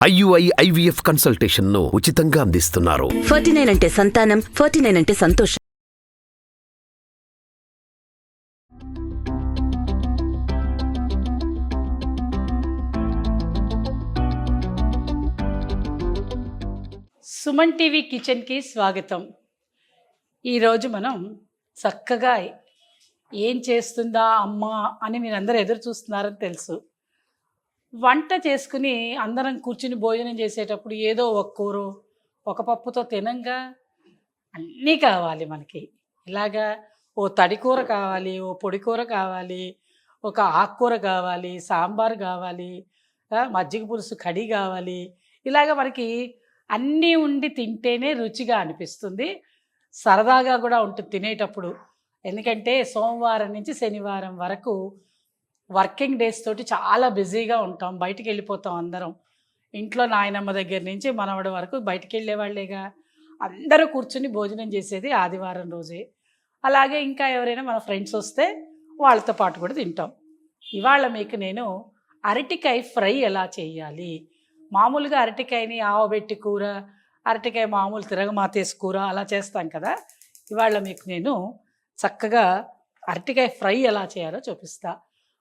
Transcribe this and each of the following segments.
IUI IVF consultation ను ఉచితంగా అందిస్తున్నారు. 49 అంటే సంతానం, 49 అంటే సంతోషం. సుమన్ టీవీ కిచెన్కి స్వాగతం. ఈరోజు మనం చక్కగా ఏం చేస్తుందా అమ్మ అని మీరందరూ ఎదురు చూస్తున్నారని తెలుసు. వంట చేసుకుని అందరం కూర్చుని భోజనం చేసేటప్పుడు ఏదో ఒక కూర ఒక పప్పుతో తినంగా అన్నీ కావాలి మనకి. ఇలాగా ఓ తడికూర కావాలి, ఓ పొడి కూర కావాలి, ఒక ఆకుకూర కావాలి, సాంబార్ కావాలి, మజ్జిగ పులుసు కడి కావాలి. ఇలాగ మనకి అన్నీ ఉండి తింటేనే రుచిగా అనిపిస్తుంది, సరదాగా కూడా ఉంటుంది తినేటప్పుడు. ఎందుకంటే సోమవారం నుంచి శనివారం వరకు వర్కింగ్ డేస్ తోటి చాలా బిజీగా ఉంటాం, బయటికి వెళ్ళిపోతాం అందరం. ఇంట్లో నాయనమ్మ దగ్గర నుంచి మనవడి వరకు బయటికి వెళ్ళేవాళ్ళేగా. అందరూ కూర్చుని భోజనం చేసేది ఆదివారం రోజే. అలాగే ఇంకా ఎవరైనా మన ఫ్రెండ్స్ వస్తే వాళ్ళతో పాటు కూడా తింటాం. ఇవాళ మీకు నేను అరటికాయ ఫ్రై ఎలా చేయాలి, మామూలుగా అరటికాయని ఆవబెట్టి కూర, అరటికాయ మామూలు తిరగమాతేసి కూర అలా చేస్తాం కదా. ఇవాళ మీకు నేను చక్కగా అరటికాయ ఫ్రై ఎలా చేయాలో చూపిస్తా.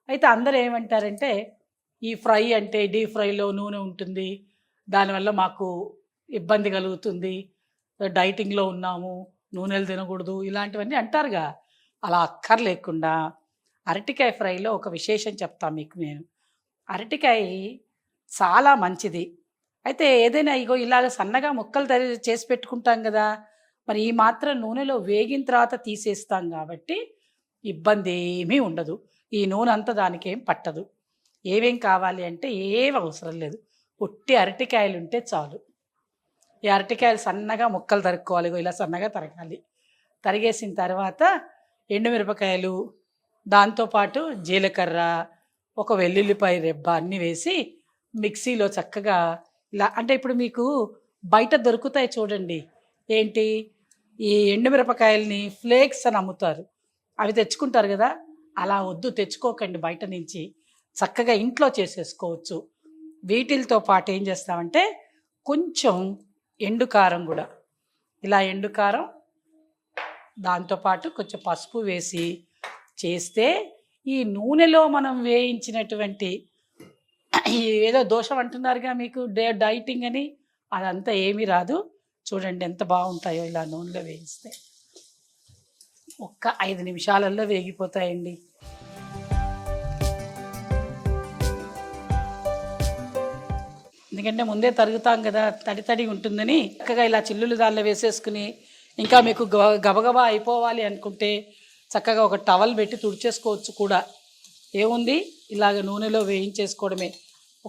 అయితే అందరూ ఏమంటారంటే ఈ ఫ్రై అంటే డీప్ ఫ్రైలో నూనె ఉంటుంది, దానివల్ల మాకు ఇబ్బంది కలుగుతుంది, డైటింగ్లో ఉన్నాము, నూనెలు తినకూడదు, ఇలాంటివన్నీ అంటారుగా. అలా అక్కర్లేకుండా అరటికాయ ఫ్రైలో ఒక విశేషం చెప్తాను మీకు నేను. అరటికాయ చాలా మంచిది. అయితే ఏదైనా ఇగో ఇలాగ సన్నగా ముక్కలు చేసి పెట్టుకుంటాం కదా, మరి ఈ మాత్రం నూనెలో వేగిన తర్వాత తీసేస్తాం కాబట్టి ఇబ్బంది ఏమీ ఉండదు. ఈ నూనె అంతా దానికి ఏం పట్టదు. ఏమేం కావాలి అంటే ఏం అవసరం లేదు, ఉట్టి అరటికాయలు ఉంటే చాలు. ఈ అరటికాయలు సన్నగా ముక్కలు తరుక్కోవాలి, ఇలా సన్నగా తరగాలి. తరిగేసిన తర్వాత ఎండుమిరపకాయలు, దాంతోపాటు జీలకర్ర, ఒక వెల్లుల్లిపాయ రెబ్బ అన్నీ వేసి మిక్సీలో చక్కగా ఇలా. అంటే ఇప్పుడు మీకు బయట దొరుకుతాయి చూడండి, ఏంటి ఈ ఎండుమిరపకాయలని ఫ్లేక్స్ అని అమ్ముతారు, అవి తెచ్చుకుంటారు కదా. అలా వద్దు, తెచ్చుకోకండి బయట నుంచి, చక్కగా ఇంట్లో చేసేసుకోవచ్చు. వీటితో పాటు ఏం చేస్తామంటే కొంచెం ఎండుకారం కూడా, ఇలా ఎండుకారం దాంతోపాటు కొంచెం పసుపు వేసి చేస్తే ఈ నూనెలో మనం వేయించినటువంటి ఏదో దోషం అంటున్నారుగా మీకు డైటింగ్ అని, అదంతా ఏమీ రాదు. చూడండి ఎంత బాగుంటాయో ఇలా నూనెలో వేయిస్తే. ఒక్క 5 నిమిషాలలో వేగిపోతాయండి. ఎందుకంటే ముందే తరుగుతాం కదా, తడి తడి ఉంటుందని. చక్కగా ఇలా చిల్లులు దానిలో వేసేసుకుని, ఇంకా మీకు గబగబా అయిపోవాలి అనుకుంటే చక్కగా ఒక టవల్ పెట్టి తుడిచేసుకోవచ్చు కూడా. ఏముంది, ఇలాగ నూనెలో వేయించేసుకోవడమే.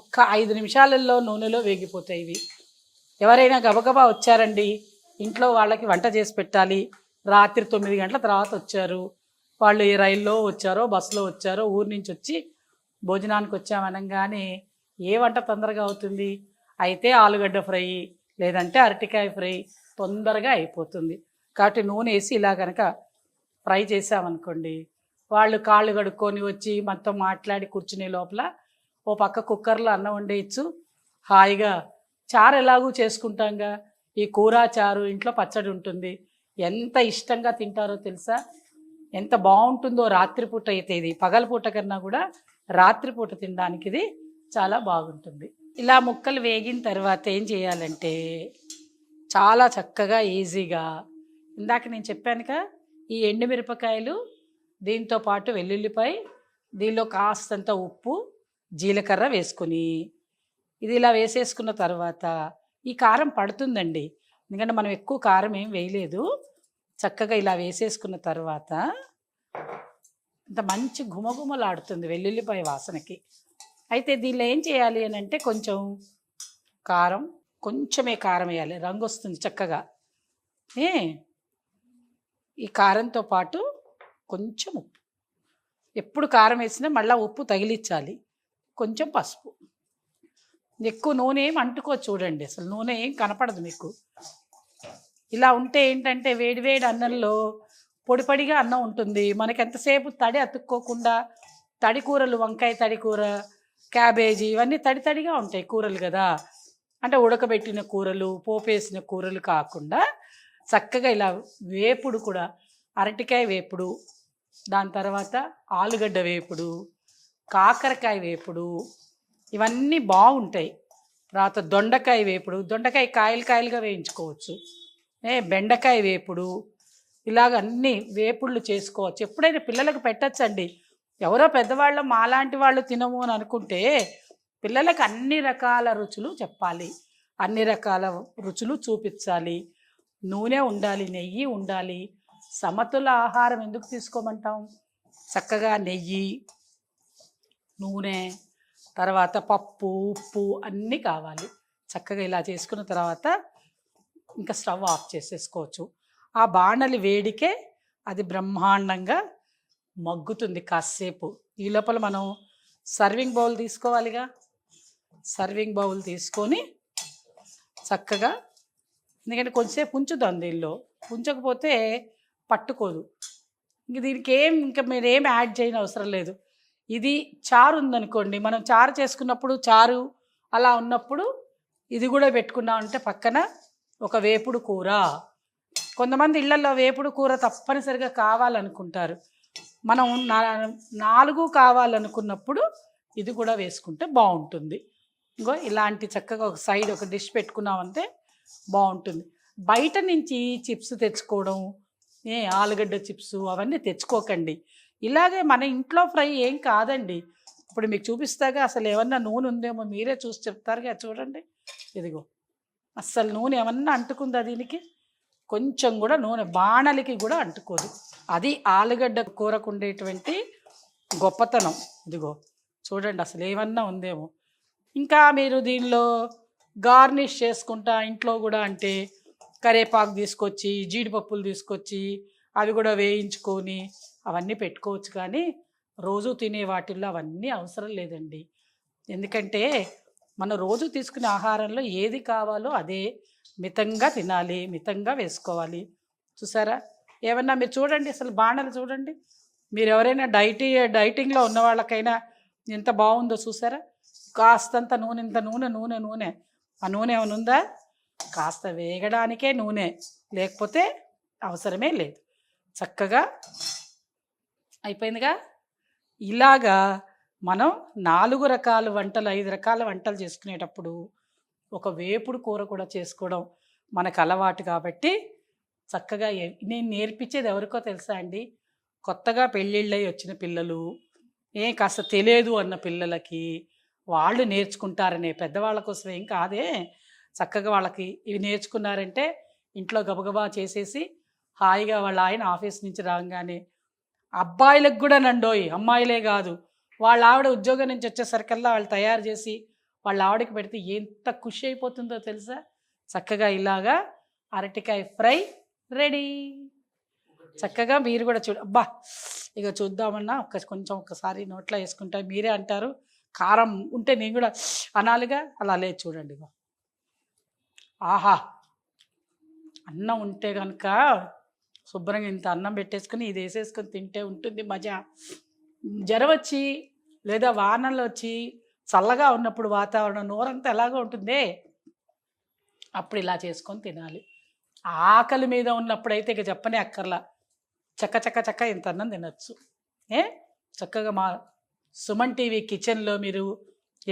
ఒక్క 5 నిమిషాలలో నూనెలో వేగిపోతాయి ఇవి. ఎవరైనా గబగబా వచ్చారండి, ఇంట్లో వాళ్ళకి వంట చేసి పెట్టాలి, రాత్రి 9 గంటల తర్వాత వచ్చారు, వాళ్ళు ఏ రైల్లో వచ్చారో బస్సులో వచ్చారో ఊరి నుంచి వచ్చి భోజనానికి వచ్చామనగానే ఏ వంట తొందరగా అవుతుంది? అయితే ఆలుగడ్డ ఫ్రై లేదంటే అరటికాయ ఫ్రై తొందరగా అయిపోతుంది. కాబట్టి నూనె వేసి ఇలా కనుక ఫ్రై చేసామనుకోండి, వాళ్ళు కాళ్ళు కడుక్కొని వచ్చి మొత్తం మాట్లాడి కూర్చునే లోపల ఓ పక్క కుక్కర్లో అన్నం వండేయచ్చు హాయిగా. చారు ఎలాగూ చేసుకుంటాంగా, ఈ కూర చారు, ఇంట్లో పచ్చడి ఉంటుంది, ఎంత ఇష్టంగా తింటారో తెలుసా, ఎంత బాగుంటుందో. రాత్రిపూట అయితే ఇది పగలపూట కన్నా కూడా రాత్రిపూట తినడానికి ఇది చాలా బాగుంటుంది. ఇలా ముక్కలు వేగిన తర్వాత ఏం చేయాలంటే చాలా చక్కగా ఈజీగా, ఇందాక నేను చెప్పానుగా ఈ ఎండుమిరపకాయలు, దీంతో పాటు వెల్లుల్లిపాయ, దీనిలో కాస్తంత ఉప్పు, జీలకర్ర వేసుకొని ఇది ఇలా వేసేసుకున్న తర్వాత ఈ కారం పడుతుందండి, ఎందుకంటే మనం ఎక్కువ కారం ఏం వేయలేదు. చక్కగా ఇలా వేసేసుకున్న తర్వాత ఇంత మంచి గుమగుమలాడుతుంది వెల్లుల్లిపాయ వాసనకి. అయితే దీనిలో ఏం చేయాలి అని అంటే కొంచెం కారం, కొంచెమే కారం వేయాలి, రంగు వస్తుంది చక్కగా. ఈ కారంతో పాటు కొంచెం ఉప్పు, ఎప్పుడు కారం వేసినా మళ్ళీ ఉప్పు తగిలించాలి, కొంచెం పసుపు. ఎక్కువ నూనె ఏం అంటుకో చూడండి, అసలు నూనె ఏం కనపడదు మీకు. ఇలా ఉంటే ఏంటంటే వేడివేడి అన్నంలో పొడిపడిగా అన్నం ఉంటుంది, మనకి ఎంతసేపు తడి అతుక్కోకుండా. తడి కూరలు, వంకాయ తడి కూర, క్యాబేజీ, ఇవన్నీ తడి తడిగా ఉంటాయి కూరలు కదా. అంటే ఉడకబెట్టిన కూరలు, పోపేసిన కూరలు కాకుండా చక్కగా ఇలా వేపుడు కూడా, అరటికాయ వేపుడు, దాని తర్వాత ఆలుగడ్డ వేపుడు, కాకరకాయ వేపుడు, ఇవన్నీ బాగుంటాయి. తర్వాత దొండకాయ వేపుడు, దొండకాయ కాయలు కాయలుగా వేయించుకోవచ్చు. బెండకాయ వేపుడు, ఇలాగ అన్ని వేపుళ్ళు చేసుకోవచ్చు. ఎప్పుడైనా పిల్లలకు పెట్టచ్చండి. ఎవరో పెద్దవాళ్ళు మాలాంటి వాళ్ళు తినము అని అనుకుంటే పిల్లలకు అన్ని రకాల రుచులు చెప్పాలి, అన్ని రకాల రుచులు చూపించాలి. నూనె ఉండాలి, నెయ్యి ఉండాలి. సమతుల ఆహారం ఎందుకు తీసుకోమంటాం? చక్కగా నెయ్యి, నూనె, తర్వాత పప్పు, ఉప్పు అన్నీ కావాలి. చక్కగా ఇలా చేసుకున్న తర్వాత ఇంకా స్టవ్ ఆఫ్ చేసేసుకోవచ్చు. ఆ బాణలి వేడికే అది బ్రహ్మాండంగా మగ్గుతుంది కాసేపు. ఈ లోపల మనం సర్వింగ్ బౌల్ తీసుకోవాలిగా. సర్వింగ్ బౌల్ తీసుకొని చక్కగా, ఎందుకంటే కొంచెంసేపు ఉంచుదాం దీనిలో, ఉంచకపోతే పట్టుకోదు. ఇంక దీనికి ఇంకా మీరు ఏం యాడ్ చేయని అవసరం లేదు. ఇది చారు ఉందనుకోండి, మనం చారు చేసుకున్నప్పుడు చారు అలా ఉన్నప్పుడు ఇది కూడా పెట్టుకున్నామంటే పక్కన ఒక వేపుడు కూర. కొంతమంది ఇళ్లలో వేపుడు కూర తప్పనిసరిగా కావాలనుకుంటారు. మనం 4 కావాలనుకున్నప్పుడు ఇది కూడా వేసుకుంటే బాగుంటుంది. ఇంకో ఇలాంటి చక్కగా ఒక సైడ్ ఒక డిష్ పెట్టుకున్నామంటే బాగుంటుంది. బయట నుంచి చిప్స్ తెచ్చుకోవడం, ఆలుగడ్డ చిప్స్ అవన్నీ తెచ్చుకోకండి. ఇలాగే మన ఇంట్లో ఫ్రై ఏం కాదండి. ఇప్పుడు మీకు చూపిస్తాగా, అసలు ఏమన్నా నూనె ఉందేమో మీరే చూసి చెప్తారుగా. చూడండి, ఇదిగో అస్సలు నూనె ఏమన్నా అంటుకుందా దీనికి? కొంచెం కూడా నూనె బాణలికి కూడా అంటుకోదు. అది ఆలుగడ్డ కూరకు ఉండేటువంటి గొప్పతనం. ఇదిగో చూడండి, అసలు ఏమన్నా ఉందేమో. ఇంకా మీరు దీనిలో గార్నిష్ చేసుకుంటా ఇంట్లో కూడా అంటే కరివేపాకు తీసుకొచ్చి, జీడిపప్పులు తీసుకొచ్చి అవి కూడా వేయించుకొని అవన్నీ పెట్టుకోవచ్చు. కానీ రోజు తినే వాటిల్లో అవన్నీ అవసరం లేదండి. ఎందుకంటే మనం రోజు తీసుకునే ఆహారంలో ఏది కావాలో అదే మితంగా తినాలి, మితంగా వేసుకోవాలి. చూసారా? ఏమన్నా మీరు చూడండి, అసలు బాణలు చూడండి. మీరు ఎవరైనా డైటింగ్లో ఉన్న వాళ్ళకైనా ఎంత బాగుందో చూసారా? కాస్తంత నూనె, ఇంత నూనె నూనె నూనె. ఆ నూనె ఏమైనా ఉందా? కాస్త వేగడానికే నూనె, లేకపోతే అవసరమే లేదు. చక్కగా అయిపోయిందిగా. ఇలాగా మనం 4 రకాల వంటలు, 5 రకాల వంటలు చేసుకునేటప్పుడు ఒక వేపుడు కూర కూడా చేసుకోవడం మనకు అలవాటు. కాబట్టి చక్కగా నేను నేర్పించేది ఎవరికో తెలుసా అండి? కొత్తగా పెళ్ళిళ్ళయి వచ్చిన పిల్లలు, కాస్త తెలియదు అన్న పిల్లలకి, వాళ్ళు నేర్చుకుంటారనే, పెద్దవాళ్ళ కోసం ఏం కాదే. చక్కగా వాళ్ళకి ఇవి నేర్చుకున్నారంటే ఇంట్లో గబగబా చేసేసి హాయిగా వాళ్ళ ఆయన ఆఫీస్ నుంచి రాగానే, అబ్బాయిలకు కూడా నండోయి, అమ్మాయిలే కాదు, వాళ్ళ ఆవిడ ఉద్యోగం నుంచి వచ్చేసరికల్లా వాళ్ళు తయారు చేసి వాళ్ళ ఆవిడకి పెడితే ఎంత ఖుషి అయిపోతుందో తెలుసా? చక్కగా ఇలాగా అరటికాయ ఫ్రై రెడీ. చక్కగా మీరు కూడా అబ్బా ఇక చూద్దామన్నా కొంచెం ఒక్కసారి నోట్లో వేసుకుంటా. మీరే అంటారు కారం ఉంటే నేను కూడా అనాలిగా. అలా లేదు, చూడండి. ఆహా, అన్నం ఉంటే కనుక శుభ్రంగా ఇంత అన్నం పెట్టేసుకుని ఇది వేసేసుకొని తింటే ఉంటుంది మజా. జ్వరం వచ్చి లేదా వానలు వచ్చి చల్లగా ఉన్నప్పుడు వాతావరణం నోరంతా ఎలాగో ఉంటుందే, అప్పుడు ఇలా చేసుకొని తినాలి. ఆకలి మీద ఉన్నప్పుడైతే ఇక చెప్పనే అక్కర్లా, చక్క చక్క చక్క ఇంత అన్నం తినచ్చు. చక్కగా మా సుమన్ టీవీ కిచెన్లో మీరు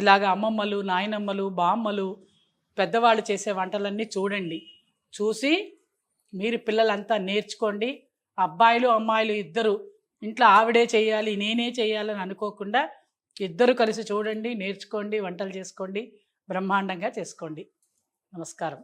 ఇలాగ అమ్మమ్మలు, నాయనమ్మలు, బామ్మలు, పెద్దవాళ్ళు చేసే వంటలన్నీ చూడండి. చూసి మీరు పిల్లలంతా నేర్చుకోండి. అబ్బాయిలు అమ్మాయిలు ఇద్దరు ఇంట్లో ఆవిడే చేయాలి, నేనే చేయాలని అనుకోకుండా ఇద్దరు కలిసి చూడండి, నేర్చుకోండి, వంటలు చేసుకోండి, బ్రహ్మాండంగా చేసుకోండి. నమస్కారం.